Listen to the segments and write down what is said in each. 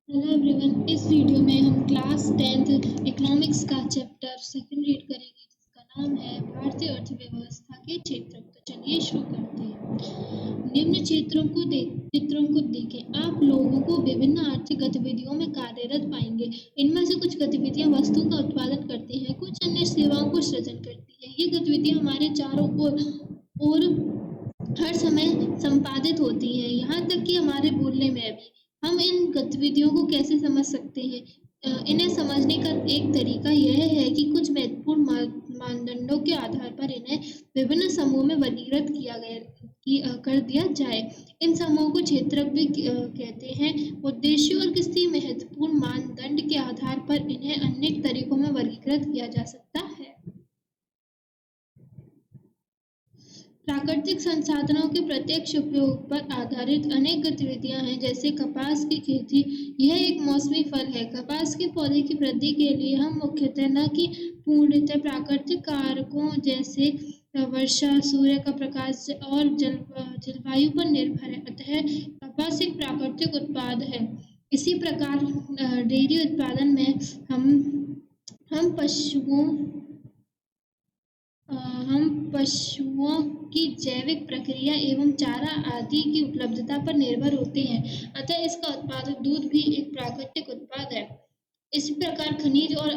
Hello everyone. इस video में हम क्लास 10th इकोनॉमिक्स का चैप्टर सेकंड रीड करेंगे जिसका नाम है भारतीय अर्थव्यवस्था के क्षेत्र। तो चलिए शुरू करते हैं। निम्न चित्रों को देखें। आप लोगों को विभिन्न आर्थिक गतिविधियों में कार्यरत पाएंगे। इनमें से कुछ गतिविधियां वस्तुओं का उत्पादन करती हैं, कुछ अन्य सेवाओं को सृजन करती हैं। ये गतिविधियां हमारे चारों ओर हर समय संपादित होती हैं, यहाँ तक कि हमारे बोलने में भी। हम इन गतिविधियों को कैसे समझ सकते हैं? इन्हें समझने का एक तरीका यह है कि कुछ महत्वपूर्ण मानदंडों के आधार पर इन्हें विभिन्न समूहों में वर्गीकृत कर दिया जाए। इन समूहों को क्षेत्रक भी कहते हैं। उद्देश्य और किसी महत्वपूर्ण मानदंड के आधार पर इन्हें अनेक तरीकों में वर्गीकृत किया जा सकता है। प्राकृतिक संसाधनों के प्रत्यक्ष उपयोग पर आधारित अनेक गतिविधियां हैं, जैसे कपास की खेती। यह एक मौसमी फल है। कपास के पौधे की वृद्धि के लिए हम मुख्यतः न कि पूर्णतः प्राकृतिक कारकों जैसे वर्षा, सूर्य का प्रकाश और जलवायु पर निर्भर है, अतः कपास एक प्राकृतिक उत्पाद है। इसी प्रकार डेयरी उत्पादन में हम पशुओं हम पशुओं की जैविक प्रक्रिया एवं चारा आदि की उपलब्धता पर निर्भर होते हैं, अतः इसका उत्पादक दूध भी एक प्राकृतिक उत्पाद है। इसी प्रकार खनिज और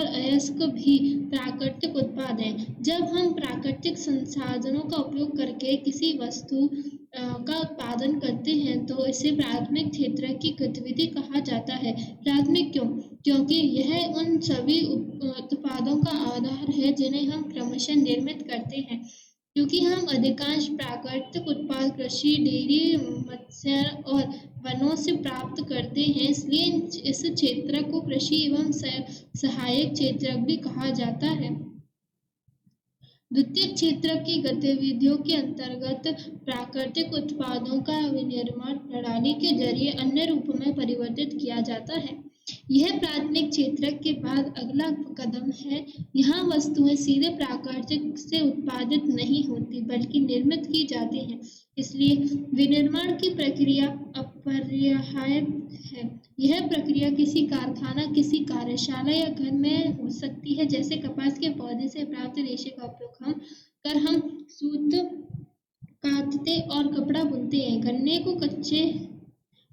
अयस्क भी प्राकृतिक उत्पाद हैं। जब हम प्राकृतिक संसाधनों का उपयोग करके किसी वस्तु का उत्पादन करते हैं तो इसे प्राथमिक क्षेत्र की गतिविधि कहा जाता है। प्राथमिक क्यों? क्योंकि यह उन सभी उत्पादों का आधार है जिन्हें हम क्रमशः निर्मित करते हैं। क्योंकि हम अधिकांश प्राकृतिक उत्पाद कृषि, डेयरी, मत्स्य और वनों से प्राप्त करते हैं, इसलिए इस क्षेत्र को कृषि एवं सहायक क्षेत्र भी कहा जाता है। द्वितीय क्षेत्र की गतिविधियों के अंतर्गत प्राकृतिक उत्पादों का विनिर्माण प्रणाली के जरिए अन्य रूपों में परिवर्तित किया जाता है। यह प्राथमिक क्षेत्र के बाद अगला कदम है। यहाँ वस्तुएं सीधे प्राकृतिक से उत्पादित नहीं होती बल्कि निर्मित की जाती हैं, इसलिए विनिर्माण की प्रक्रिया अपरिहार्य है। यह प्रक्रिया किसी कारखाना, किसी कार्यशाला या घर में हो सकती है, जैसे कपास के पौधे से प्राप्त रेशे का उपयोग हम सूत कातते और कपड़ा बुनते हैं। गन्ने को कच्चे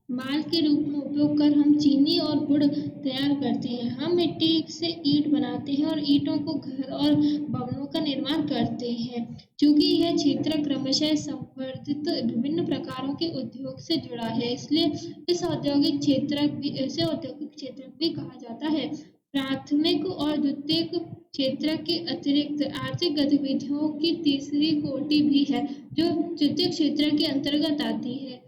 माल के रूप में उपयोग कर हम चीनी और गुड़ तैयार करते हैं। हम मिट्टी से ईंट बनाते हैं और ईंटों को घर और भवनों का निर्माण करते हैं। चूंकि यह क्षेत्र क्रमशः संवर्धित विभिन्न प्रकारों के उद्योग से जुड़ा है, इसलिए इसे औद्योगिक क्षेत्र भी कहा जाता है। प्राथमिक और द्वितीयक क्षेत्र के अतिरिक्त आर्थिक गतिविधियों की तीसरी कोटि भी है, जो तृतीय क्षेत्र के अंतर्गत आती है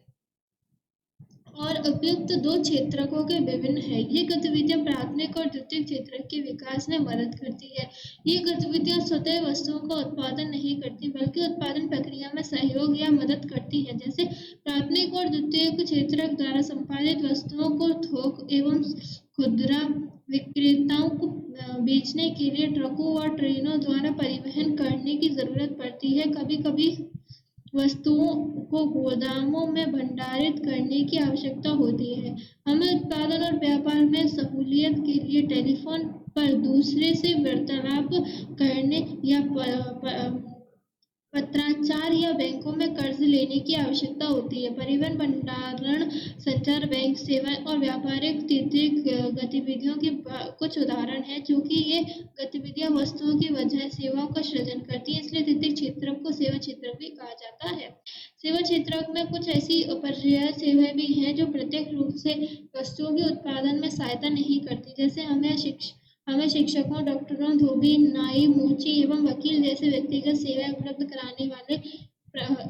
और उपयुक्त दो क्षेत्रकों के विभिन्न है। ये गतिविधियां प्राथमिक और द्वितीय क्षेत्र के विकास में मदद करती है। ये गतिविधियां स्वतः वस्तुओं का उत्पादन नहीं करती बल्कि उत्पादन प्रक्रिया में सहयोग या मदद करती है। जैसे प्राथमिक और द्वितीय क्षेत्र द्वारा संपादित वस्तुओं को थोक एवं खुदरा विक्रेताओं को बेचने के लिए ट्रकों और ट्रेनों द्वारा परिवहन करने की जरूरत पड़ती है। कभी कभी वस्तुओं को गोदामों में भंडारित करने की आवश्यकता होती है। हमें उत्पादन और व्यापार में सहूलियत के लिए टेलीफोन पर दूसरे से वार्तालाप करने या पत्राचार या बैंकों में कर्ज लेने की आवश्यकता होती है। परिवहन, भंडारण, संचार, बैंक सेवाएं और व्यापारिक तृतीय गतिविधियों के कुछ उदाहरण हैं। चूंकि ये गतिविधियां वस्तुओं की वजह सेवाओं का सृजन करती हैं, इसलिए तृतीय क्षेत्र को सेवा क्षेत्र भी कहा जाता है। सेवा क्षेत्र में कुछ ऐसी अपर्यायी सेवाएं भी हैं जो प्रत्यक्ष रूप से वस्तुओं के उत्पादन में सहायता नहीं करती, जैसे हमें शिक्षकों, डॉक्टरों, धोबी, नाई, मोची एवं वकील जैसे व्यक्तिगत सेवाएं उपलब्ध कराने वाले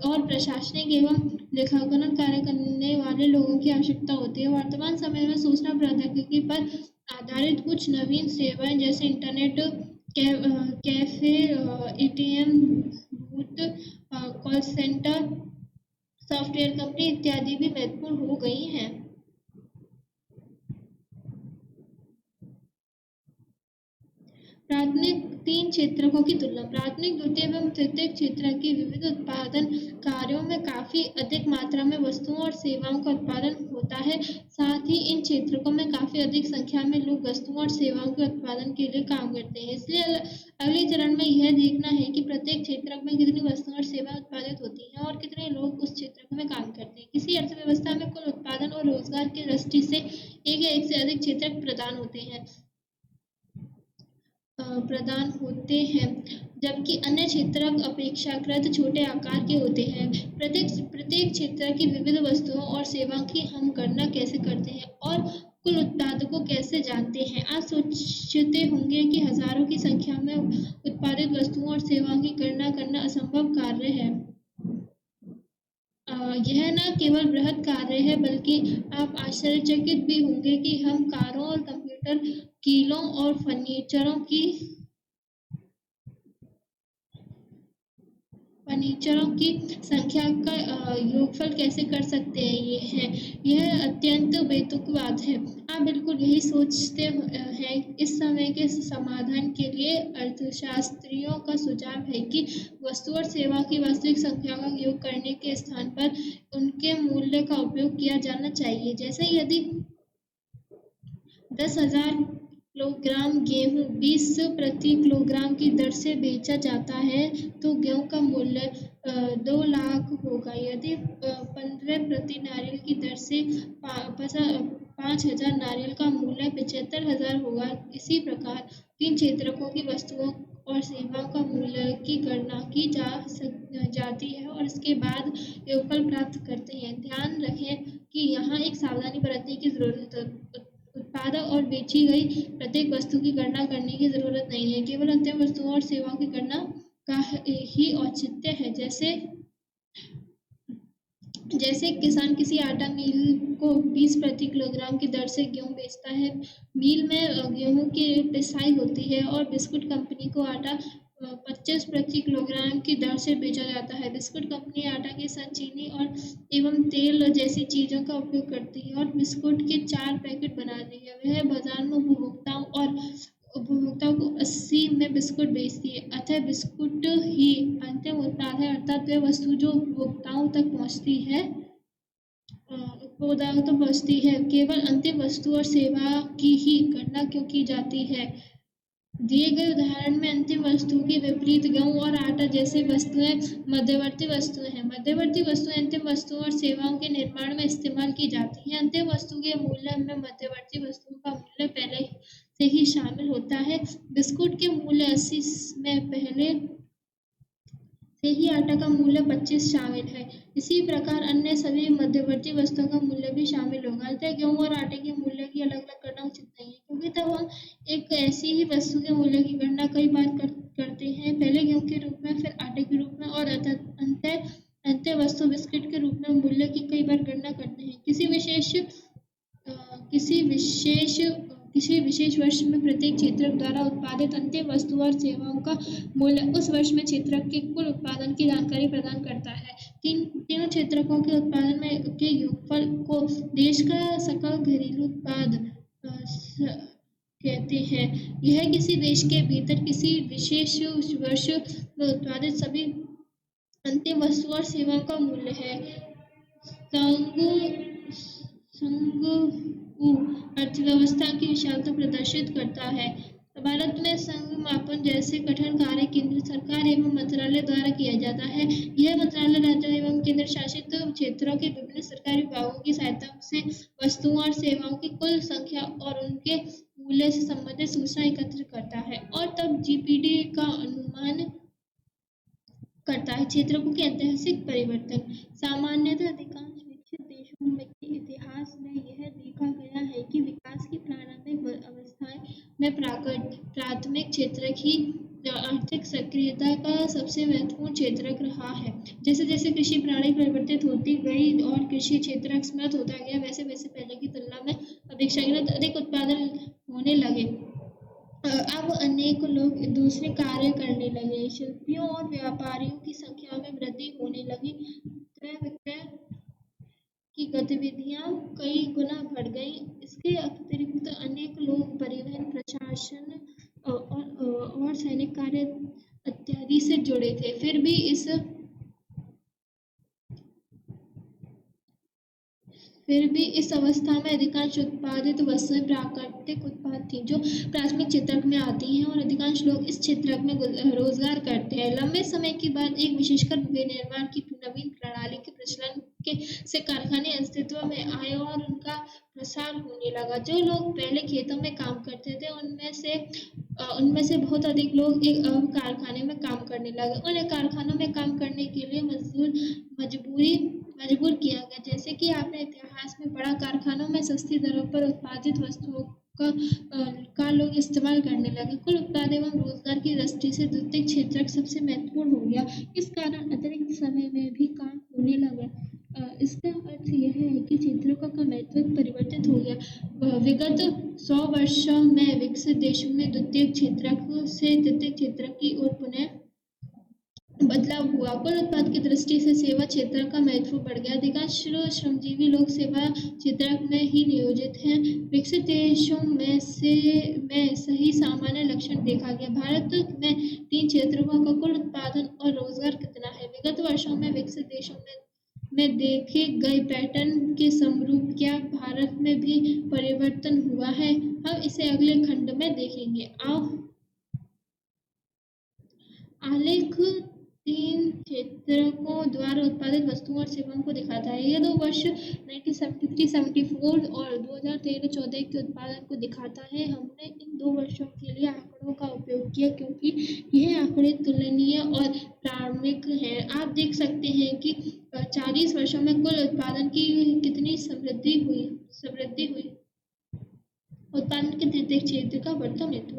और प्रशासनिक एवं लेखांकन कार्य करने वाले लोगों की आवश्यकता होती है। वर्तमान समय में सूचना प्रौद्योगिकी पर आधारित कुछ नवीन सेवाएं जैसे internet cafe, ATM booth, call centre, software company इत्यादि भी महत्वपूर्ण हो गई हैं। प्राथमिक तीन क्षेत्रकों की तुलना। प्राथमिक, द्वितीय एवं तृतीय क्षेत्र के विविध उत्पादन कार्यों में काफी अधिक मात्रा में वस्तुओं और सेवाओं का उत्पादन होता है। साथ ही इन क्षेत्रकों में काफी अधिक संख्या में लोग वस्तुओं और सेवाओं के उत्पादन के लिए काम करते हैं। इसलिए अगले चरण में यह देखना है कि प्रत्येक क्षेत्र में कितनी वस्तुएं और सेवाएं उत्पादित होती हैं और कितने लोग उस क्षेत्र में काम करते हैं। किसी अर्थव्यवस्था में कुल उत्पादन और रोजगार की दृष्टि से एक या एक से अधिक क्षेत्र प्रदान होते हैं, जबकि अन्य क्षेत्र अपेक्षाकृत छोटे आकार के होते हैं। प्रत्येक क्षेत्र की विविध वस्तुओं और सेवाओं की हम गणना कैसे करते हैं और कुल उत्पादकों कैसे जानते हैं। आप सोचते होंगे कि हजारों की संख्या में उत्पादित वस्तुओं और सेवाओं की गणना करना असंभव कार्य है। यह न केवल बृहद कार्य है, बल्कि आप आश्चर्यचकित भी होंगे कि हम कारों और कंप्यूटर, कीलों और फर्नीचरों की संख्या का योगफल कैसे कर सकते हैं। यह अत्यंत बेतुक बात है। आप बिल्कुल यही सोचते हैं। इस समय के समाधान के लिए अर्थशास्त्रियों का सुझाव है कि वस्तु और सेवा की वास्तविक संख्या का योग करने के स्थान पर उनके मूल्य का उपयोग किया जाना चाहिए। जैसे यदि 10,000 किलोग्राम गेहूं 20 प्रति किलोग्राम की दर से बेचा जाता है तो गेहूं का मूल्य 2 लाख होगा। यदि 15 प्रति नारियल की दर से 5,000 नारियल का मूल्य 75,000 होगा। इसी प्रकार तीन क्षेत्रकों की वस्तुओं और सेवाओं का मूल्य की गणना की जाती है और इसके बाद योगफल प्राप्त करते हैं। ध्यान रखें कि यहाँ एक सावधानी बरतने की जरूरत है। उत्पादक और बेची गई प्रत्येक वस्तु की गणना करने की जरूरत नहीं है, केवल अंतिम वस्तुओं और सेवाओं की गणना का ही औचित्य है। जैसे किसान किसी आटा मिल को 20 प्रति किलोग्राम की दर से गेहूं बेचता है। मिल में गेहूं की पिसाई होती है और बिस्कुट कंपनी को आटा 25 प्रति किलोग्राम की दर से बेचा जाता है। बिस्कुट कंपनी आटा के साथ चीनी और एवं तेल जैसी चीजों का उपयोग करती है और बिस्कुट के 4 पैकेट बनाती है। वह बाजार में उपभोक्ताओं को 80 में बिस्कुट बेचती है। अतः बिस्कुट ही अंतिम उत्पाद है, अर्थात वह वस्तु जो उपभोक्ताओं तक पहुंचती है। केवल अंतिम वस्तु और सेवा की ही गणना क्यों की जाती है। दिए गए उदाहरण में अंतिम वस्तु के विपरीत गेहूं और आटा जैसे वस्तुएं मध्यवर्ती वस्तुएं हैं। मध्यवर्ती वस्तुएं अंतिम वस्तुओं और सेवाओं के निर्माण में इस्तेमाल की जाती हैं। अंतिम वस्तु के मूल्य में मध्यवर्ती वस्तुओं का मूल्य पहले से ही शामिल होता है। बिस्कुट के मूल्य 80 में पहले से ही आटा का मूल्य 25 शामिल है। इसी प्रकार अन्य सभी मध्यवर्ती वस्तुओं का मूल्य भी शामिल होगा। अतः गेहूं और आटे के मूल्य की अलग अलग करना उचित नहीं है, क्योंकि तब हम एक ऐसी ही वस्तु के मूल्य की गणना कई बार करते हैं, पहले गेहूं के रूप में, फिर आटे के रूप में और अंत वस्तु बिस्किट के रूप में मूल्य की कई बार गणना करते हैं। किसी विशेष वर्ष में प्रत्येक क्षेत्रक द्वारा उत्पादित अंतिम वस्तु और सेवाओं का मूल्य उस वर्ष में क्षेत्रक के कुल उत्पादन की जानकारी प्रदान करता है। तीनों क्षेत्रकों के उत्पादन के योगफल को देश का सकल घरेलू उत्पाद कहते हैं। यह किसी देश के भीतर किसी विशेष वर्ष में उत्पादित सभी अंतिम वस्तु और सेवाओं का मूल्य है। अर्थव्यवस्था की विशालता प्रदर्शित करता है। भारत में संघ मापन जैसे कठिन कार्य केंद्र सरकार एवं मंत्रालय द्वारा किया जाता है। यह मंत्रालय राज्यों एवं केंद्र शासित क्षेत्रों के विभिन्न सरकारी विभागों की सहायता से वस्तुओं और सेवाओं की कुल संख्या और उनके मूल्य से संबंधित सूचना एकत्र करता है और तब जीपीडी का अनुमान करता है। क्षेत्रों के ऐतिहासिक परिवर्तन। सामान्यतः अधिकांश विकसित देशों के इतिहास में यह देखा गया है कि विकास की प्रारंभिक अवस्थाएं में प्राथमिक क्षेत्र की आर्थिक सक्रियता का सबसे महत्वपूर्ण क्षेत्रक रहा है। जैसे जैसे कृषि प्रणाली परिवर्तित होती गई और कृषि क्षेत्र समृद्ध होता गया, वैसे वैसे पहले की तुलना में अपेक्षाकृत अधिक उत्पादन होने लगे। अब अनेक लोग दूसरे कार्य करने लगे। शिल्पियों और व्यापारियों की संख्या में वृद्धि होने लगी। क्रय विक्रय की गतिविधियां कई गुना बढ़ गई। इसके अतिरिक्त अनेक लोग परिवहन, प्रशासन सैनिक कार्य इत्यादि से जुड़े थे। फिर भी इस अवस्था में अधिकांश उत्पादित वस्तुएं प्राकृतिक उत्पाद थी जो प्राथमिक क्षेत्रक में आती हैं और अधिकांश लोग इस क्षेत्रक में रोजगार करते हैं। लंबे समय के बाद एक विशेषकर विनिर्माण की नवीन प्रणाली के प्रचलन से कारखाने अस्तित्व में आए और उनका प्रसार होने लगा। जो लोग पहले खेतों में काम करते थे उनमें से बहुत अधिक लोग एक कारखाने में काम करने लगे। उन्हें कारखानों में काम करने के लिए मजबूर किया गया। जैसे कि आपने इतिहास में पढ़ा, कारखानों में सस्ती दरों पर उत्पादित वस्तुओं का लोग इस्तेमाल करने लगे। कुल उत्पाद एवं रोजगार की दृष्टि से द्वितीय क्षेत्रक सबसे महत्वपूर्ण हो गया। इस कारण अतिरिक्त समय में भी काम होने लगे। इसका अर्थ यह है कि क्षेत्रकों का महत्व परिवर्तित हो गया। विगत 100 वर्षों में विकसित देशों में द्वितीय क्षेत्रक से तृतीय क्षेत्रक की ओर पुनः बदलाव हुआ। कुल उत्पाद की दृष्टि से सेवा क्षेत्र का महत्व बढ़ गया। अधिकांश श्रमजीवी लोग सेवा क्षेत्र में ही नियोजित हैं। विकसित देशों में सही सामान्य लक्षण देखा गया। भारत में 3 क्षेत्रों का कुल उत्पादन और रोजगार कितना है? विगत वर्षों में विकसित देशों में देखे गए पैटर्न के समरूप क्या भारत में भी परिवर्तन हुआ है? हम इसे अगले खंड में देखेंगे। आलेख 3 क्षेत्रकों द्वारा उत्पादित वस्तुओं और सेवाओं को दिखाता है। यह 2 वर्ष 1973-74 और 2013-14 के उत्पादन को दिखाता है। हमने इन 2 वर्षों के लिए आंकड़ों का उपयोग किया क्योंकि यह आंकड़े तुलनीय और प्रारंभिक हैं। आप देख सकते हैं कि 40 वर्षों में कुल उत्पादन की कितनी समृद्धि हुई। उत्पादन के तृतीय क्षेत्र का बढ़ता महत्व।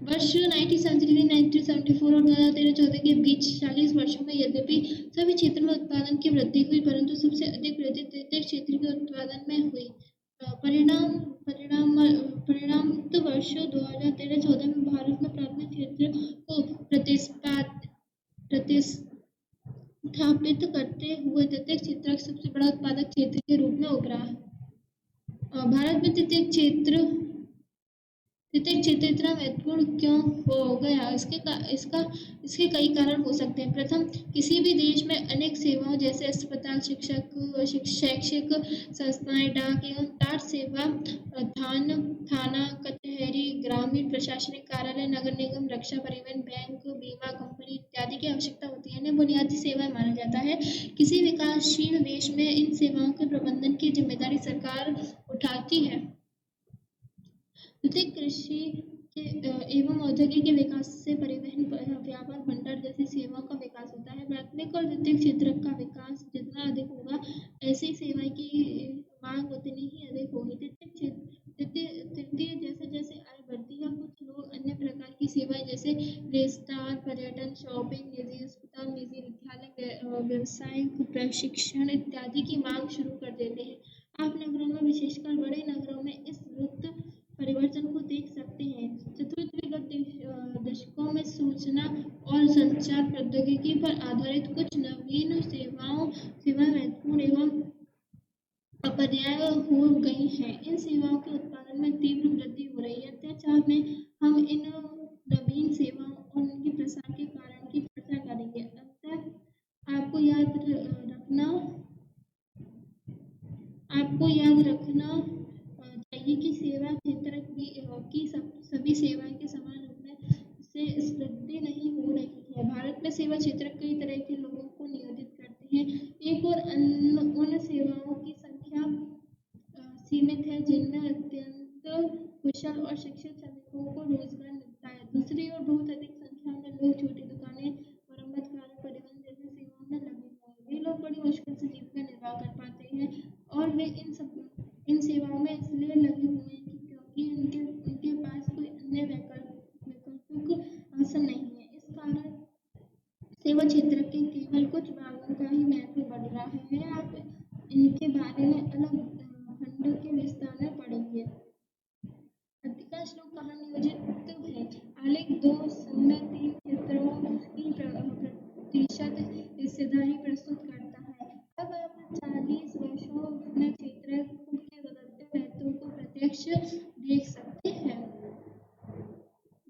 वर्ष 1973-1974 और 2013-14 के बीच 40 वर्षों में यद्यपि सभी क्षेत्रों में उत्पादन की वृद्धि हुई, परंतु सबसे अधिक वृद्धि तृतीय क्षेत्र के उत्पादन में हुई। परिणामतः वर्ष 2013-14 में भारत में प्राथमिक क्षेत्र को प्रतिस्थापित करते हुए तृतीय क्षेत्र सबसे बड़ा उत्पादक क्षेत्र के रूप में उभरा। भारत में तृतीय क्षेत्र इतना महत्वपूर्ण क्यों हो गया? इसके कई कारण हो सकते हैं। प्रथम, किसी भी देश में अनेक सेवाओं जैसे अस्पताल, शैक्षिक संस्थाएं, डाक एवं तार सेवा, थाना, कचहरी, ग्रामीण प्रशासनिक कार्यालय, नगर निगम, रक्षा, परिवहन, बैंक, बीमा कंपनी इत्यादि की आवश्यकता होती है। इन्हें बुनियादी सेवाएं माना जाता है। किसी विकासशील देश में इन सेवाओं के प्रबंधन की जिम्मेदारी सरकार उठाती है। कृषि एवं औद्योगिक के विकास से परिवहन, व्यापार, भंडार जैसी सेवाओं का विकास होता है। प्राथमिक और द्वितीय क्षेत्र का विकास जितना अधिक होगा, ऐसी सेवाएं की मांग उतनी ही अधिक होगी। तृतीय जैसे आय बढ़ती है, कुछ लोग अन्य प्रकार की सेवाएं जैसे रेस्तरां, पर्यटन, शॉपिंग, निजी अस्पताल, निजी विद्यालय, व्यावसायिक प्रशिक्षण इत्यादि की मांग शुरू कर देते हैं। आप नगरों में, विशेषकर बड़े नगरों में इस द्रुत परिवर्तन को देख सकते हैं। चतुर्थ, विगत दशकों में सूचना और संचार प्रौद्योगिकी पर आधारित कुछ नवीन सेवाएं महत्वपूर्ण एवं अपर्याप्त हो गई हैं। इन सेवाओं के उत्पादन में तीव्र वृद्धि हो रही है। अत्याचार में हम इन नवीन सेवाओं और उनके प्रसार के कारण की चर्चा करेंगे। अतः आपको याद रखना चाहिए कि सेवा क्षेत्र की सभी सेवाएं के समान रूप से वृद्धि नहीं हो रही है। भारत में सेवा क्षेत्र कई तरह के लोगों को नियोजित करते हैं। एक और उन सेवाओं की संख्या सीमित है जिनमें अत्यंत कुशल और शिक्षित श्रमिकों को रोजगार मिलता है। दूसरी ओर बहुत अधिक संख्या में लोग छोटी दुकानें, मरम्मत कार्य, परिवहन जैसी सेवाओं में लगे हुए हैं। वे लोग बड़ी मुश्किल से जीविका निर्वाह कर पाते हैं और वे इन सेवाओं में इसलिए लगे हुए हैं क्योंकि उनके पास कोई अन्य वैकल्पिक अवसर नहीं है। इस कारण सेवा क्षेत्र के केवल कुछ भागों का ही महत्व बढ़ रहा है। आप इनके बारे में अलग खंड के विस्तार में पढ़ेंगे। अधिकांश लोग कहाँ नियोजित हैं? आलेख 2 में 3 क्षेत्रों की प्रतिशत हिस्सेदारी प्रस्तुत करता है। अब आप 40 वर्षों में क्षेत्र के बदलते महत्व को प्रत्यक्ष देख सकते हैं।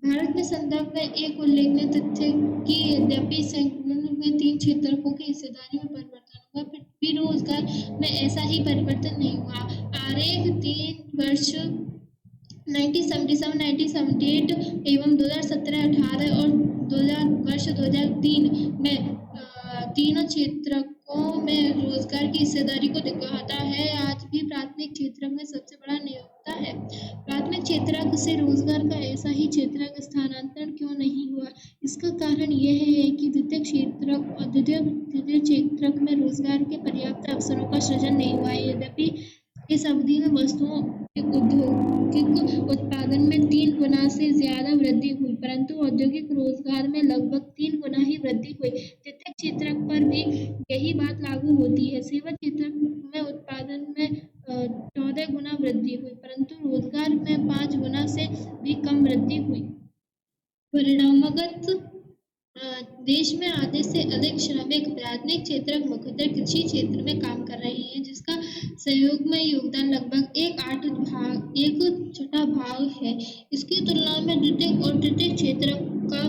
भारत में संदर्भ में एक उल्लेखनीय तथ्य कि यद्यपि संगठन में 3 क्षेत्रकों की हिस्सेदारी में परिवर्तन हुआ, फिर भी रोजगार में ऐसा ही परिवर्तन नहीं हुआ। आरेख 3 वर्ष 1977, 1978 एवं 2017-18 और 2003 में तीनों क्षेत्रकों में रोजगार की हिस्सेदारी को दिखाता है। आज भी प्राथमिक क्षेत्र में सबसे बड़ा नियोक्ता है। प्राथमिक क्षेत्र से रोजगार का ऐसा ही क्षेत्र स्थानांतरण क्यों नहीं हुआ? इसका कारण यह है कि द्वितीय क्षेत्र में रोजगार के पर्याप्त अवसरों का सृजन नहीं हुआ है। यद्यपि इस अवधि में वस्तुओं के औद्योगिक उत्पादन में 3 गुना से ज्यादा वृद्धि हुई, परंतु औद्योगिक रोजगार में लगभग 3 गुना ही वृद्धि हुई। तृतीय क्षेत्र पर भी यही बात लागू होती है। सेवा क्षेत्र में उत्पादन में 14 गुना वृद्धि हुई, परंतु रोजगार में 5 गुना से भी कम वृद्धि हुई। परिणामगत देश में आधे से अधिक श्रमिक प्राथमिक क्षेत्र मुख्यतः कृषि क्षेत्र में काम कर रहे हैं, जिसका सहयोग में योगदान लगभग एक छठा भाग है। इसकी तुलना में द्वितीय और तृतीय क्षेत्र का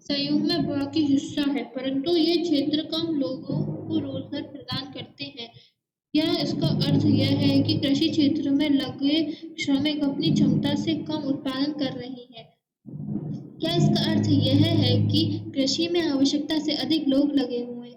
सहयोग में बाकी हिस्सा है, परंतु ये क्षेत्र कम लोगों को रोजगार प्रदान करते हैं। क्या इसका अर्थ यह है कि कृषि क्षेत्र में लगे श्रमिक अपनी क्षमता से कम उत्पादन कर रहे हैं? क्या इसका अर्थ यह है कि कृषि में आवश्यकता से अधिक लोग लगे हुए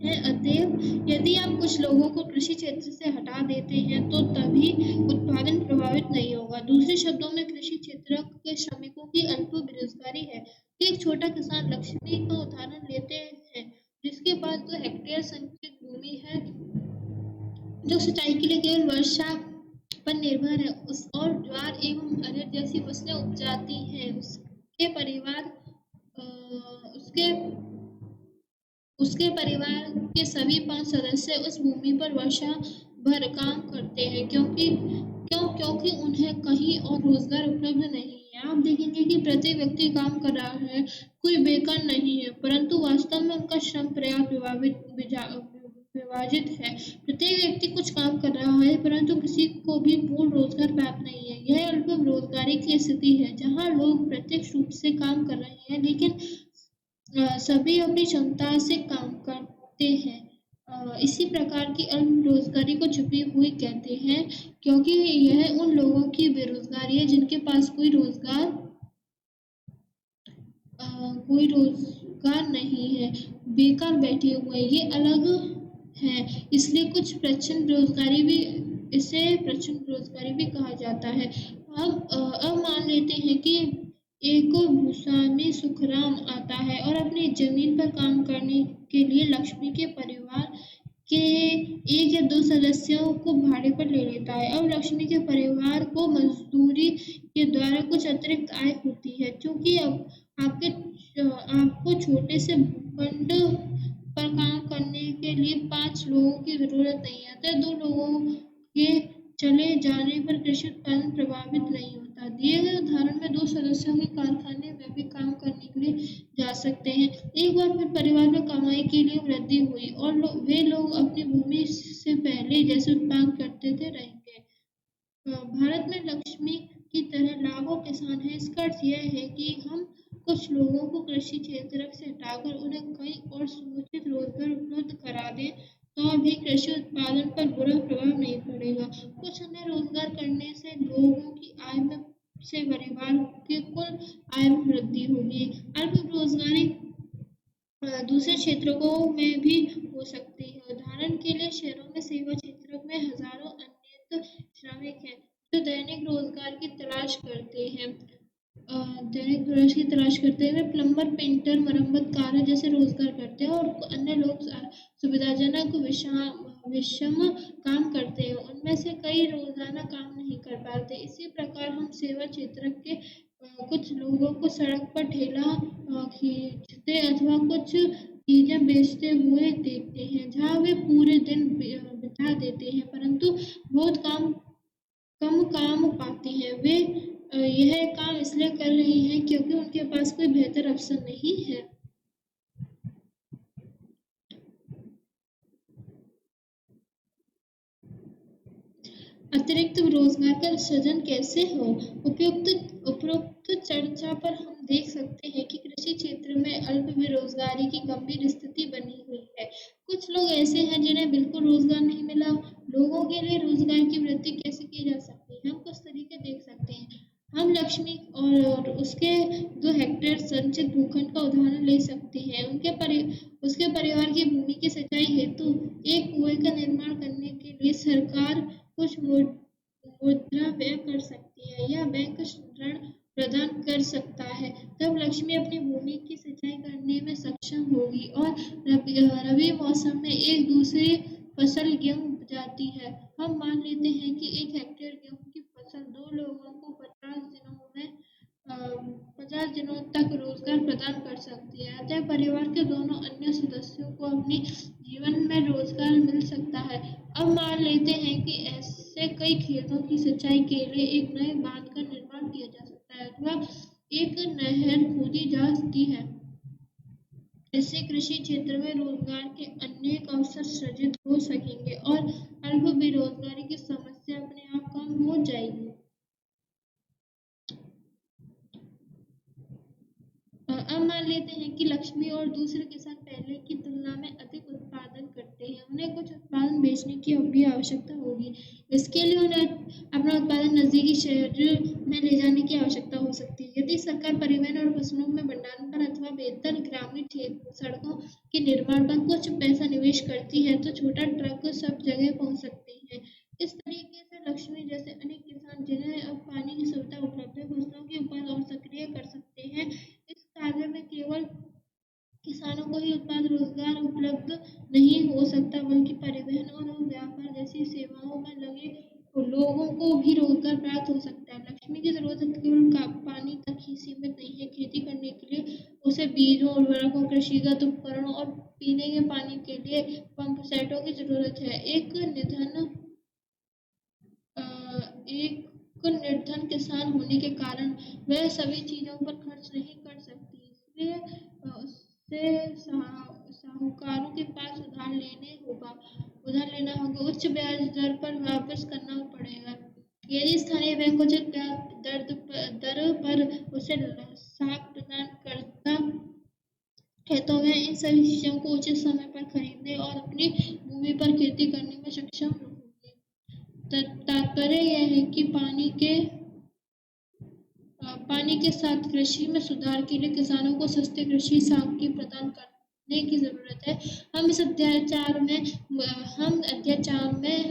हैं? अतएव यदि आप कुछ लोगों को कृषि क्षेत्र से हटा देते हैं तो तभी उत्पादन प्रभावित नहीं होगा। दूसरे शब्दों में कृषि क्षेत्र के श्रमिकों की अल्प बेरोजगारी है। एक छोटा किसान लक्ष्मी का उदाहरण लेते हैं, जिसके पास 2 हेक्टेयर संचित भूमि है, जो सिंचाई के लिए केवल वर्षा पर निर्भर है और ज्वार एवं अरहर जैसी फसलें उपजाती है। उसके परिवार के सभी 5 सदस्य उस भूमि पर वर्षा भर काम करते हैं, क्योंकि उन्हें कहीं और रोजगार उपलब्ध नहीं है। आप देखेंगे कि प्रत्येक व्यक्ति काम कर रहा है, कोई बेकार नहीं है, परंतु वास्तव में उनका श्रम पर्याप्त विभाजित है। प्रत्येक व्यक्ति कुछ काम कर रहा है, परंतु किसी को भी पूर्ण रोजगार प्राप्त नहीं है। यह अल्प बेरोजगारी की स्थिति है, जहां लोग प्रत्यक्ष रूप से काम कर रहे हैं, लेकिन सभी अपनी क्षमता से काम करते हैं। इसी प्रकार की अल्प बेरोजगारी को छुपी हुई कहते हैं, क्योंकि यह उन लोगों की बेरोजगारी है जिनके पास कोई रोजगार नहीं है, बेकार बैठे हुए। ये अलग है, इसलिए इसे प्रच्छन्न बेरोजगारी भी कहा जाता है। अब मान लेते हैं कि एक भूस्वामी सुखराम आता है और अपनी जमीन पर काम करने के लिए लक्ष्मी के परिवार के 1 या 2 सदस्यों को भाड़े पर ले लेता है। अब लक्ष्मी के परिवार को मजदूरी के द्वारा कुछ अतिरिक्त आय होती है। चूंकि आपको छोटे से भूखंड पर काम करने के लिए 5 लोगों की जरूरत नहीं है, अतः 2 लोगों के चले जाने पर कृषि उत्पादन प्रभावित नहीं होता। दिए गए उदाहरण में 2 सदस्यों के कारखाने में भी काम करने के लिए जा सकते हैं। एक बार फिर परिवार में कमाई के लिए वृद्धि हुई और वे लोग अपनी भूमि से पहले जैसे उत्पादन करते थे रहेंगे। भारत में लक्ष्मी की तरह लाखों किसान हैं। इसका अर्थ यह है कि हम कुछ लोगों को कृषि क्षेत्र से हटाकर उन्हें कहीं और समुचित रोजगार उपलब्ध करा दें तो भी कृषि उत्पादन पर बुरा प्रभाव नहीं पड़ेगा। कुछ अन्य रोजगार करने से लोगों की आय में से परिवार के कुल आय में वृद्धि होगी। अल्प बेरोजगारी दूसरे क्षेत्रों में भी हो सकती है। उदाहरण के लिए शहरों में सेवा क्षेत्र में हजारों अन्य श्रमिक हैं जो दैनिक रोजगार की तलाश करते हैं। वे प्लम्बर, पेंटर, मरम्मतकार जैसे रोजगार करते हैं और अन्य लोग सुविधाजनक विषम काम करते हैं। उनमें से कई रोजाना काम नहीं कर पाते। इसी प्रकार हम सेवा क्षेत्र के कुछ लोगों को सड़क पर ठेला खींचते अथवा कुछ चीजें बेचते हुए देखते हैं, जहां वे पूरे दिन बिता देते हैं, परंतु बहुत कम काम पाते हैं। वे यह काम इसलिए कर रहे हैं क्योंकि उनके पास कोई बेहतर अवसर नहीं है। अतिरिक्त रोजगार का सृजन कैसे हो? उपरोक्त तो चर्चा पर हम देख सकते हैं कि कृषि क्षेत्र में अल्प बेरोजगारी की गंभीर स्थिति बनी हुई है। कुछ लोग ऐसे हैं जिन्हें बिल्कुल रोजगार नहीं मिला। लोगों के लिए रोजगार की वृद्धि कैसे की जा सकती है? हम कुछ तरीके देख सकते हैं। हम लक्ष्मी और उसके 2 हेक्टेयर संचित भूखंड का उदाहरण ले सकते हैं। उसके परिवार की भूमि की सिंचाई हेतु एक कुएं का निर्माण करने के लिए सरकार कुछ मुद्रा व्यय कर सकती है या बैंक ऋण प्रदान कर सकता है। तब लक्ष्मी अपनी भूमि की सिंचाई करने में सक्षम होगी और रबी मौसम में एक दूसरी फसल गेहूं उपजाती है। हम मान लेते हैं कि 1 हेक्टेयर गेहूं की फसल 2 लोगों को 50 दिनों तक रोजगार प्रदान कर सकती है। अतः परिवार के दोनों अन्य सदस्यों को अपने जीवन में रोजगार मिल सकता है। अब मान लेते हैं कि ऐसे कई खेतों की सिंचाई के लिए एक नए बांध का निर्माण किया जा सकता है अथवा एक नहर खोदी जा सकती है। इससे कृषि क्षेत्र में रोजगार के अनेक अवसर सृजित हो सकेंगे और अल्प बेरोजगारी की समस्या अपने आप कम हो जाएगी। अब मान लेते हैं कि लक्ष्मी और दूसरे किसान पहले की तुलना में अधिक उत्पादन करते हैं। उन्हें कुछ उत्पादन बेचने की भी आवश्यकता होगी। इसके लिए उन्हें अपना उत्पादन नजदीकी शहर में ले जाने की आवश्यकता हो सकती है। यदि सरकार परिवहन और फसलों में भंडारण पर अथवा बेहतर ग्रामीण सड़कों के निर्माण पर कुछ पैसा निवेश करती है तो छोटा ट्रक सब जगह पहुंच सकते हैं। इस तरीके से लक्ष्मी जैसे अनेक किसान जिन्हें अब पानी की सुविधा उपलब्ध है फसलों की उपज और सक्रिय कर सकते हैं। इस कार्य में केवल किसानों को ही उत्पाद रोजगार उपलब्ध नहीं हो सकता बल्कि परिवहन और व्यापार जैसी सेवाओं में लगे लोगों को भी रोजगार प्राप्त हो सकता है। लक्ष्मी की जरूरत केवल पानी तक ही सीमित नहीं है। खेती करने के लिए उसे बीजों उर्वरकों कृषिगत उपकरणों और पीने के पानी के लिए पंप सेटों की जरूरत है। एक निर्धन किसान होने के कारण वह सभी चीजों पर खर्च नहीं कर सकती। इसलिए उससे साहूकारों के पास उधार लेना होगा। उच्च ब्याज दर पर वापस करना पड़ेगा। यदि स्थानीय बैंक उचित ब्याज दर पर उसे साख प्रदान करता है तो वह इन सभी चीजों को उचित समय पर खरीदने और अपनी भूमि पर खेती करने में सक्षम होंगे। तात्पर्य यह है कि पानी के साथ कृषि में सुधार के लिए किसानों को सस्ते कृषि सामग्री प्रदान करने की जरूरत है। हम अध्याय 4 में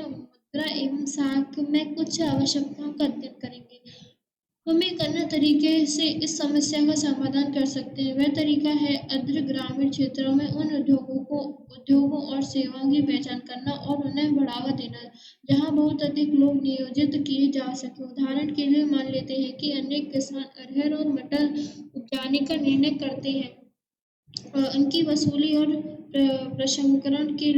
मुद्रा एवं साख में कुछ आवश्यकताओं का अध्ययन करेंगे। हम एक अन्य तरीके से इस समस्या का समाधान कर सकते हैं। वह तरीका है अग्र ग्रामीण क्षेत्रों में उन उद्योगों और सेवाओं की पहचान करना और उन्हें बढ़ावा देना जहां बहुत अधिक लोग नियोजित किए जा सके। उदाहरण के लिए मान लेते हैं कि अनेक किसान अरहर और मटर उपजाने का निर्णय करते हैं। उनकी वसूली और प्रसंस्करण के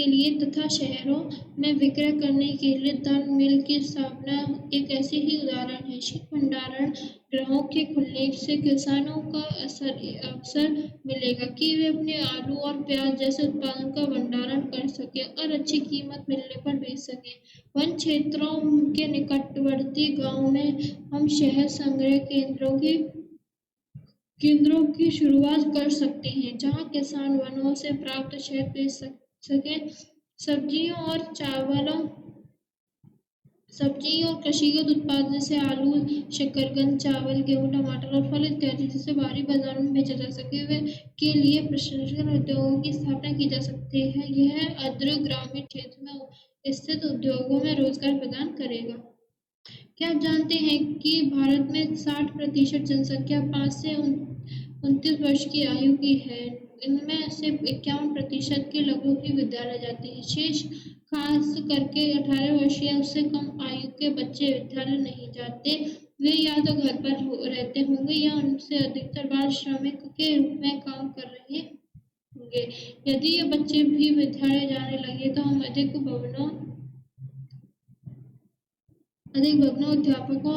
लिए तथा शहरों में विक्रय करने के लिए दाल मिल की स्थापना एक ऐसी ही उदाहरण है। शीत भंडारण गृहों के खुलने से किसानों का अवसर मिलेगा कि वे अपने आलू और प्याज जैसे उत्पादन का भंडारण कर सके और अच्छी कीमत मिलने पर बेच सके। वन क्षेत्रों के निकटवर्ती गांव में हम शहद संग्रह केंद्रों की शुरुआत कर सकते हैं जहां किसान वनों से प्राप्त शहद बेच सके। सब्जियों और कृषिगत उत्पाद जैसे आलू, शकरकंद, चावल, गेहूं, टमाटर और फल इत्यादि जिसे बाहरी बाजारों में बेचा जा सके वे के लिए प्रसंस्करण उद्योगों की स्थापना की जा सकती है। यह अग्र ग्रामीण क्षेत्र में स्थित उद्योगों में रोजगार प्रदान करेगा। क्या आप जानते हैं कि भारत में 60% जनसंख्या 5 से 29 वर्ष की आयु की है? इनमें से 51% के लोगों की विद्यालय जाते हैं। शेष खास करके 18 वर्ष या उससे कम आयु के बच्चे विद्यालय नहीं जाते। वे या तो घर पर रहते होंगे या उनसे अधिकतर बाल श्रमिक के रूप में काम कर रहे होंगे। यदि ये बच्चे भी विद्यालय जाने लगे तो हम अधिक भवनों अध्यापकों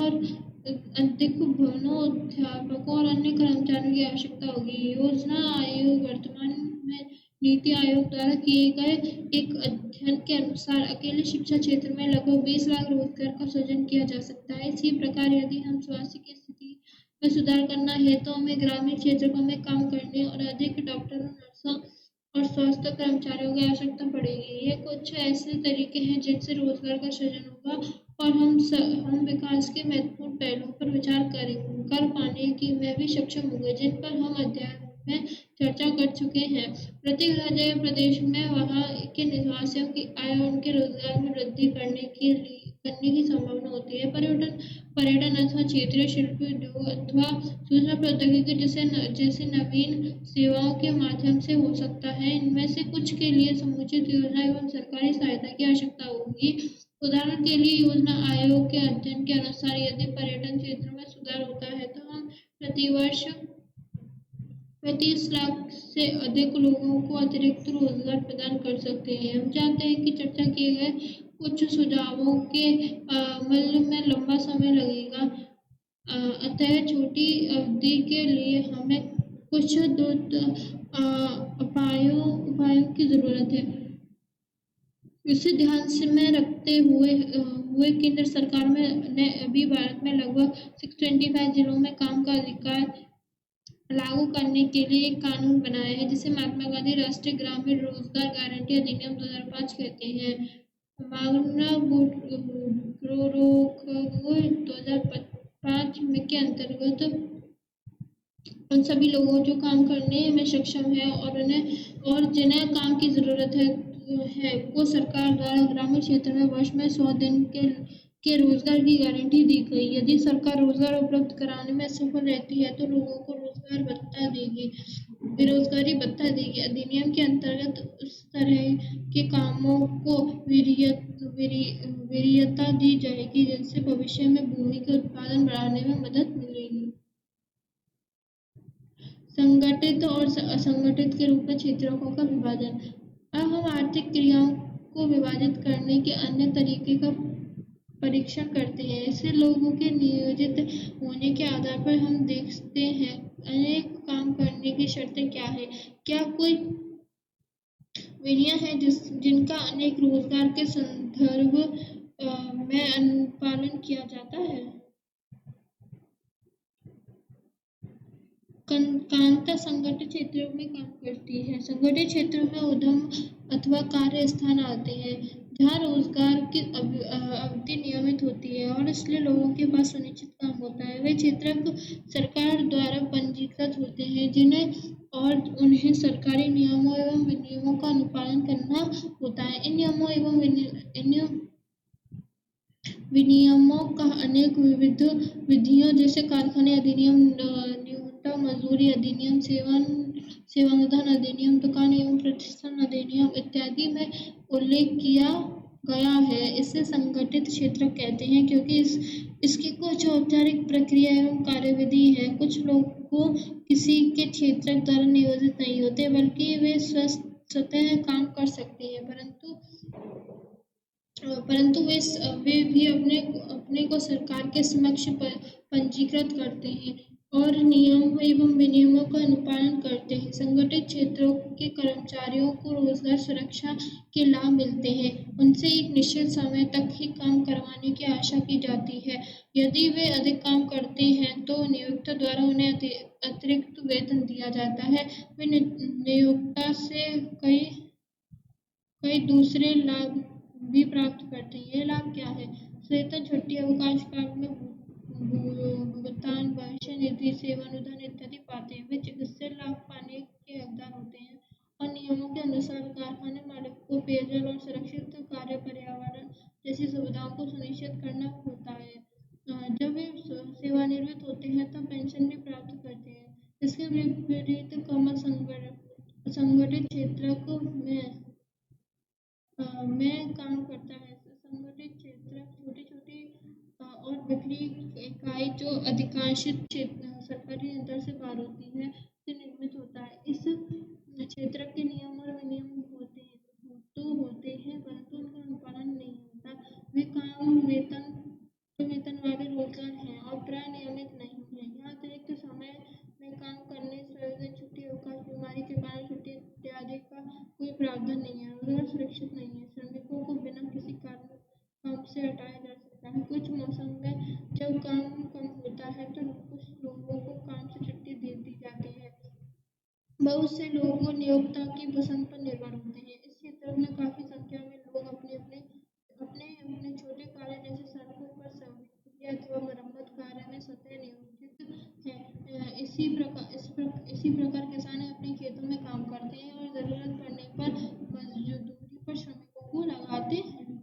और अन्य कर्मचारियों की आवश्यकता होगी। योजना आयोग वर्तमान में नीति आयोग द्वारा किए गए एक अध्ययन के अनुसार अकेले शिक्षा क्षेत्र में लगभग 20 लाख रोजगार का सृजन किया जा सकता है। इसी प्रकार यदि हम स्वास्थ्य की स्थिति में सुधार करना है तो हमें ग्रामीण क्षेत्रों में काम करने और अधिक डॉक्टरों, नर्सों और स्वास्थ्य कर्मचारियों की आवश्यकता पड़ेगी। ये कुछ ऐसे तरीके हैं जिनसे रोजगार का सृजन होगा और हम विकास के महत्वपूर्ण पहलुओं पर विचार कर पाने की में भी सक्षम होंगे, जिन पर हम अध्ययन में चर्चा कर चुके हैं। प्रत्येक राज्य या प्रदेश में वहाँ के निवासियों की आय और उनके रोजगार में वृद्धि करने की संभावना होती है। पर्यटन अथवा क्षेत्रीय शिल्प उद्योग अथवा सूचना प्रौद्योगिकी जैसे नवीन सेवाओं के माध्यम से हो सकता है। इनमें से कुछ के लिए समुचित योजना एवं सरकारी सहायता की आवश्यकता होगी। उदाहरण के लिए योजना आयोग के अध्ययन के अनुसार यदि पर्यटन क्षेत्र में सुधार होता है तो हम प्रतिवर्ष 35 लाख से अधिक लोगों को अतिरिक्त रोजगार प्रदान कर सकते हैं। हम जानते हैं कि चर्चा किए गए कुछ सुझावों के अमल में लंबा समय लगेगा, अतः छोटी अवधि के लिए हमें कुछ उपायों की जरूरत है। इसे ध्यान से में रखते हुए केंद्र सरकार ने अभी भारत में लगभग 625 जिलों में काम का अधिकार लागू करने के लिए एक कानून बनाया है, जिसे महात्मा गांधी राष्ट्रीय ग्रामीण रोजगार गारंटी अधिनियम 2005 कहते हैं। मांगना 2005 के अंतर्गत उन सभी लोगों जो काम करने में सक्षम है और जिन्हें काम की जरूरत है को सरकार द्वारा ग्रामीण क्षेत्र में वर्ष में 100 दिन के रोजगार की गारंटी दी गई। यदि सरकार रोजगार उपलब्ध कराने में सफल रहती है तो लोगों को बेरोजगारी भत्ता देगी। अधिनियम के अंतर्गत उस तरह के कामों को वरीयता दी जाएगी जिनसे भविष्य में भूमि के उत्पादन बढ़ाने में मदद मिलेगी। संगठित और असंगठित के रूप में क्षेत्रों का विभाजन। अब हम आर्थिक क्रियाओं को विभाजित करने के अन्य तरीके का परीक्षण करते हैं। ऐसे लोगों के नियोजित होने के आधार पर हम देखते हैं अनेक काम करने की शर्तें क्या है। क्या कोई विनियम है जिनका अनेक रोजगार के संदर्भ में अनुपालन किया जाता है। कांता संगठित क्षेत्रों में काम करती है। संगठित क्षेत्रों में उद्यम अथवा कार्य स्थान आते हैं जहाँ रोजगार की अवधि नियमित होती है और इसलिए लोगों के पास सुनिश्चित काम होता है। वे क्षेत्र सरकार द्वारा पंजीकृत होते हैं उन्हें सरकारी नियमों एवं विनियमों का अनुपालन करना होता है। इन नियमों एवं विनियमों का अनेक विविध विधियों जैसे कारखाने अधिनियम, न्यूनतम मजदूरी अधिनियम, सेवानिवृत्ति अधिनियम, दुकान एवं प्रतिष्ठान अधिनियम इत्यादि में उल्लेख किया गया है। इसे संगठित क्षेत्र कहते हैं क्योंकि इसकी कुछ औपचारिक प्रक्रिया एवं कार्यविधि है। कुछ लोग किसी के क्षेत्र द्वारा नियोजित नहीं होते बल्कि वे स्वतः काम कर सकते हैं, परंतु वे भी अपने को सरकार के समक्ष पंजीकृत करते हैं और नियमों एवं विनियमों का अनुपालन करते हैं। संगठित क्षेत्रों के कर्मचारियों को रोजगार सुरक्षा के लाभ मिलते हैं। उनसे एक निश्चित समय तक ही काम करवाने की आशा की जाती है। यदि वे अधिक काम करते हैं तो नियोक्ता द्वारा उन्हें अतिरिक्त वेतन दिया जाता है। वे नियोक्ता से कई दूसरे लाभ भी प्राप्त करते हैं। ये लाभ क्या है? वेतन, छुट्टी, अवकाश काल में भुगतान, भविष्य निधि, सेवानुदान इत्यादि पाते हैं। वे चिकित्सा लाभ पाने के हकदार होते हैं और नियमों के अनुसार कारखाने मालिक को पेयजल और सुरक्षित कार्य पर्यावरण जैसी सुविधाओं को सुनिश्चित करना होता है। जब वे सेवानिवृत्त होते हैं तब पेंशन भी प्राप्त करते हैं। इसके विपरीत कम असंगठित क्षेत्र में काम करता है। संगठित क्षेत्र छोटी और बिखरी इकाई जो अधिकांशित सरकारी नियंत्रण से बाहर होती है से निर्मित होता है। इस क्षेत्र के नियम और विनियम होते हैं परंतु उनका अनुपालन नहीं होता। वे काम वेतन वाले रोजगार हैं और प्राय नियमित नहीं है। यहाँ अतिरिक्त समय में काम करने, छुट्टी, अवकाश, बीमारी के कारण छुट्टी इत्यादि का सुरक्षित नहीं है। श्रमिकों को बिना किसी कारण काम से हटाया जा सकता है। कुछ मौसम में जब काम कम होता है तो कुछ लोगों को काम से छुट्टी दे दी जाती है। बहुत से लोग नियोक्ता की पसंद पर निर्भर होते हैं। इस क्षेत्र में काफी संख्या में लोग अपने छोटे कार्य जैसे सड़कों पर सफाई अथवा मरम्मत कार्य में स्वतः नियोजित हैं। इसी प्रकार किसान अपने खेतों में काम करते हैं और जरूरत पड़ने पर मजदूरी पर श्रमिकों को लगाते हैं।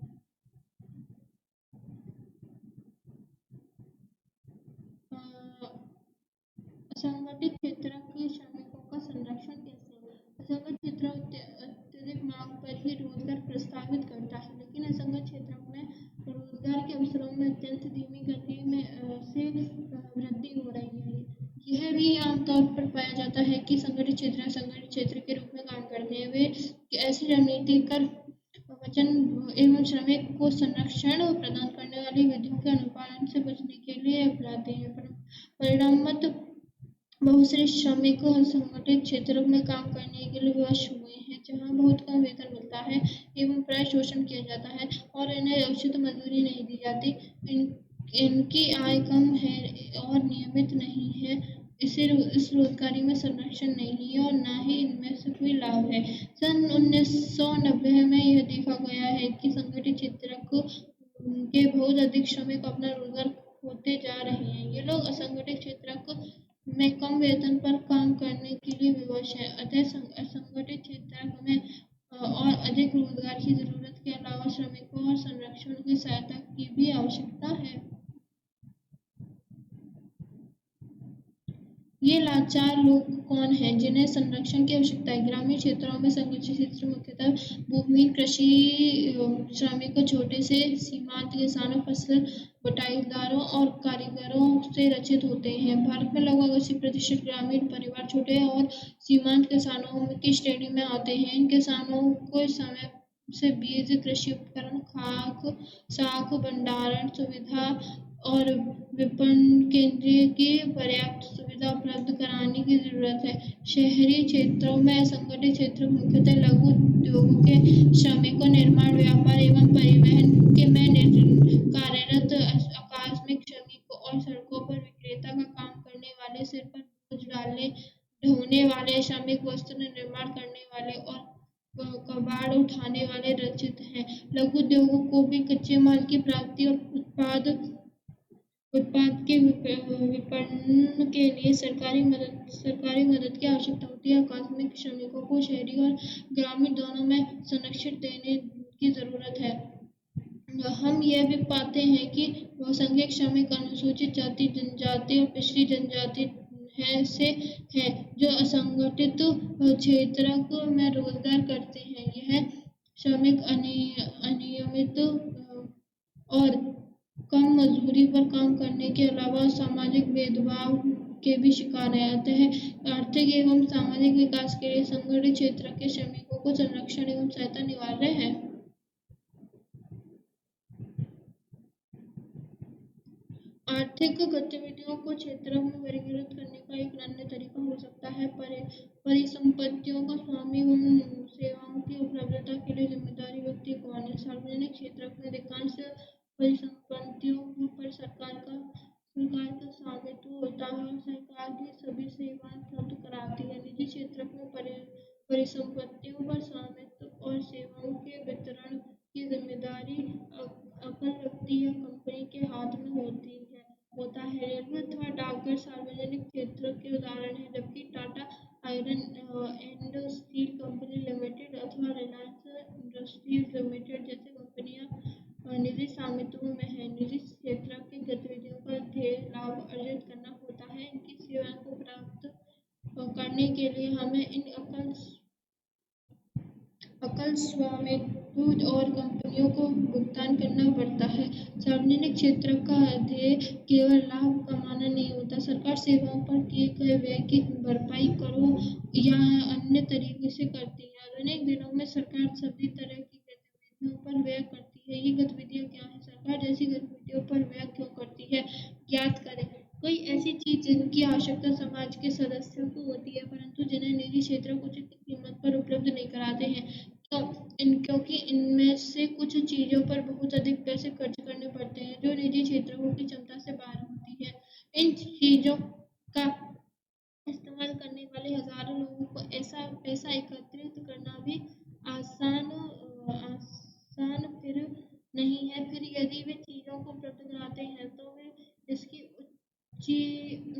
अ, असंगठित क्षेत्र के श्रमिकों का संरक्षण कैसे? असंगठित क्षेत्र अत्यधिक मांग पर ही रोजगार प्रस्तावित करता है, लेकिन असंगठित क्षेत्रों में रोजगार के अवसरों में अत्यंत धीमी गति से वृद्धि हो रही है। यह भी आमतौर पर पाया जाता है कि संगठित क्षेत्र असंगठित क्षेत्र के रूप में काम करते हैं। वे ऐसी रणनीति कर वचन एवं श्रमिक को संरक्षण प्रदान करने वाली विधियों के अनुपालन से बचने के लिए अपनाते हैं। परिणामत बहुत से श्रमिक असंगठित क्षेत्रों में काम करने के लिए विवश हुए हैं, जहां बहुत कम वेतन मिलता है एवं प्राय शोषण किया जाता है और इन्हें उचित मजदूरी नहीं दी जाती। इनकी आय कम है और नियमित नहीं है। इस रोजगारी में संरक्षण नहीं है और न ही इनमें से कोई लाभ है। सन 1990 में यह देखा गया है कि संगठित क्षेत्र के बहुत अधिक श्रमिक अपना रोजगार खोते जा रहे हैं। ये लोग असंगठित क्षेत्र में कम वेतन पर काम करने के लिए विवश है। अतः असंगठित क्षेत्र में और अधिक रोजगार की जरूरत के अलावा श्रमिकों और संरक्षण की सहायता की भी आवश्यकता है। ये लाचार लोग कौन हैं जिन्हें संरक्षण की आवश्यकता है? ग्रामीण क्षेत्रों में संगठित क्षेत्र मुख्यतः भूमिहीन कृषि श्रमिकों, छोटे से सीमांत किसानों, फसल बटाईदारों और कारीगरों से रचित होते हैं। भारत में लगभग 80% ग्रामीण परिवार छोटे और सीमांत किसानों की श्रेणी में आते हैं। इन किसानों को समय से बीज, कृषि उपकरण, खाद, साख भंडारण सुविधा और विपणन केंद्र की पर्याप्त सुविधा उपलब्ध कराने की जरूरत है। शहरी क्षेत्रों में असंगठित क्षेत्र मुख्यतः लघु उद्योगों के श्रमिकों, निर्माण, व्यापार एवं परिवहन के में कार्यरत आकस्मिक श्रमिकों और सड़कों पर विक्रेता का काम करने वाले, सिर पर बोझ ढोने वाले श्रमिक, वस्त्र निर्माण करने वाले और कबाड़ उठाने वाले रचित हैं। लघु उद्योगों को भी कच्चे माल की प्राप्ति और उत्पाद के विपणन के लिए सरकारी मदद की आवश्यकता होती है। आकस्मिक श्रमिकों को शहरी और ग्रामीण दोनों में संरक्षण देने की जरूरत है। हम यह भी पाते हैं कि बहुसंख्यक श्रमिक अनुसूचित जाति, जनजाति और पिछड़ी जनजाति हैं जो असंगठित क्षेत्र में रोजगार करते हैं। यह श्रमिक अनियमित और कम मजदूरी पर काम करने के अलावा सामाजिक भेदभाव के भी शिकार है। अतः आर्थिक एवं सामाजिक विकास के लिए संगठित क्षेत्र के श्रमिकों को संरक्षण एवं सहायता अनिवार्य है। आर्थिक गतिविधियों को क्षेत्रों में वर्गीकृत करने का एक अन्य तरीका हो सकता है परिसंपत्तियों का स्वामी एवं सेवाओं की उपलब्धता के लिए जिम्मेदारी व्यक्ति कौन है? सार्वजनिक क्षेत्र में अधिकांश परिसंपत्तियों पर सरकार का स्वामित्व होता है और सरकार ही सभी सेवाएं उपलब्ध कराती है। निजी क्षेत्र में परिसंपत्तियों पर स्वामित्व और सेवाओं के वितरण की जिम्मेदारी एकल व्यक्ति या कंपनी के हाथ में होता है। रेलवे अथवा डाकघर सार्वजनिक क्षेत्र के उदाहरण है, जबकि Tata iron and steel company limited अथवा रिलायंस इंडस्ट्रीज लिमिटेड जैसी कंपनियां निजी स्वामित्व में है। निजी क्षेत्र की गतिविधियों का ध्येय लाभ अर्जित करना होता है। इनकी सेवाओं को प्राप्त करने के लिए हमें इन एकल स्वामित्व और कंपनियों को भुगतान करना पड़ता है। सार्वजनिक क्षेत्र का ध्येय केवल लाभ कमाना नहीं होता। सरकार सेवाओं पर किए गए व्यय की भरपाई करों या अन्य तरीके से करती है। आधुनिक दिनों में सरकार सभी तरह की गतिविधियों पर व्यय करती है। ये गतिविधियां क्या है? सरकार जैसी गतिविधियों पर व्यय क्यों करती है, ज्ञात करें। कोई ऐसी चीज जिनकी आवश्यकता समाज के सदस्यों को होती है परंतु जिन्हें निजी क्षेत्र उचित कीमत पर उपलब्ध नहीं कराते हैं। क्योंकि इनमें से कुछ चीजों पर बहुत अधिक पैसे खर्च करने पड़ते हैं जो निजी क्षेत्रों की क्षमता से बाहर होती है। इन चीजों का इस्तेमाल करने वाले हजारों लोगों को ऐसा पैसा एकत्रित करना भी आसान फिर नहीं है। फिर यदि वे चीजों को उपलब्ध कराते हैं तो वे इसकी ऊंची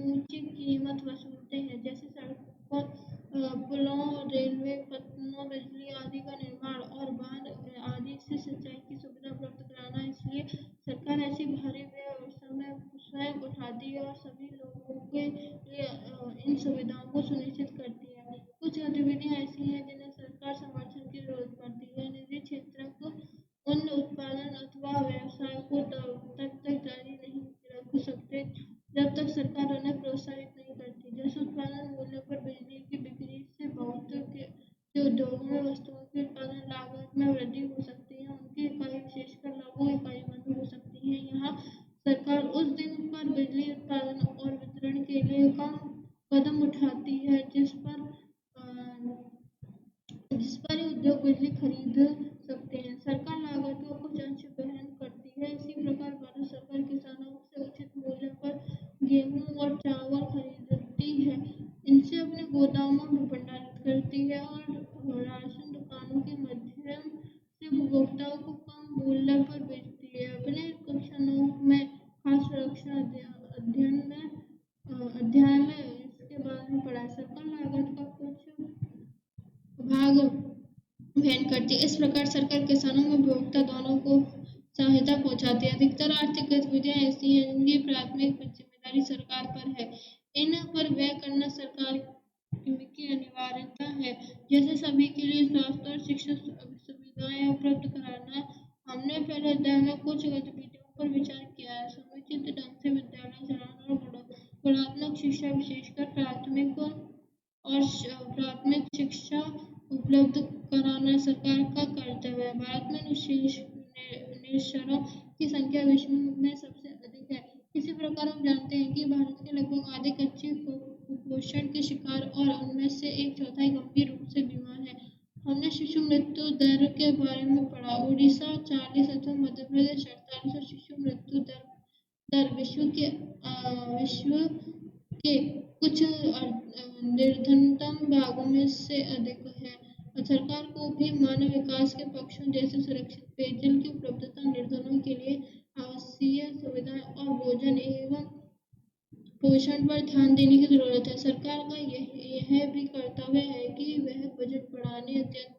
ऊंची कीमत वसूलते हैं, जैसे सड़कों, पुलों, रेलवे पत्तनों, बिजली आदि का निर्माण और बांध आदि से सिंचाई की सुविधा उपलब्ध कराना। इसलिए सरकार ऐसी भारी व्यय समय स्वयं उठाती है और सभी लोगों के लिए इन सुविधाओं को सुनिश्चित करती है। कुछ गतिविधियां ऐसी हैं जिन्हें सरकार समर्थन की जरूरत पड़ती है। निजी क्षेत्र को उन उत्पादन अथवा व्यवसाय को तब तक जारी नहीं रख सकते जब तक सरकार उन्हें प्रोत्साहित नहीं करती। जैसे उत्पादन मूल्य पर बिजली की बिक्री से बहुत के उद्योगों में वस्तुओं की उत्पादन लागत में वृद्धि हो सकती है, उनकी इकाई विशेषकर लघु इकाई बंद हो सकती है। यहाँ सरकार उस दिन पर बिजली उत्पादन और वितरण के लिए कम कदम उठाती है जिस पर ही उद्योग बिजली खरीद सकते हैं। सरकार लागत का कुछ अंश वहन करती है। इसी प्रकार भारत सरकार किसानों से उचित मूल्य पर गेहूं और चावल खरीदती है, इनसे अपने गोदामों में भंडारित करती है और राशन दुकानों के माध्यम से उपभोक्ताओं को कम मूल्य पर बेचती है। अपने कक्षाओं में खाद्य सुरक्षा अध्ययन में इसके बारे में पढ़ा। सरकार लागत का कुछ भाग वहन करती है। इस प्रकार सरकार किसानों और उपभोक्ता दोनों को सहायता पहुंचाती है। अधिकतर आर्थिक गतिविधियां ऐसी हैं जिनकी प्राथमिक जिम्मेदारी सरकार पर है। इन पर व्यय करना सरकार की अनिवार्यता है, जैसे सभी के लिए स्वास्थ्य और शिक्षा सुविधाएं उपलब्ध कराना। हमने पहले अध्याय में कुछ गतिविधियों पर विचार किया है। समुचित ढंग से विद्यालय चलाना और गुणात्मक शिक्षा, विशेषकर प्राथमिक शिक्षा उपलब्ध कराना सरकार का कर्तव्य है। भारत में निरक्षरों की संख्या विश्व में सबसे अधिक है। इसी प्रकार हम जानते हैं कि भारत के लगभग आधे कच्चे कुपोषण के शिकार और उनमें से एक चौथाई गंभीर रूप से बीमार है। हमने शिशु मृत्यु दर के बारे में पढ़ा। उड़ीसा 40 अथवा मध्य प्रदेश 48 और शिशु मृत्यु दर विश्व के कुछ निर्धनतम भागों में से अधिक है। सरकार को भी मानव विकास के पक्षों जैसे सुरक्षित पेयजल की उपलब्धता, निर्धनों के लिए आवश्यक सुविधाएं और भोजन एवं पोषण पर ध्यान देने की जरूरत है। सरकार का यह भी कर्तव्य है कि वह बजट बढ़ाने, अत्यंत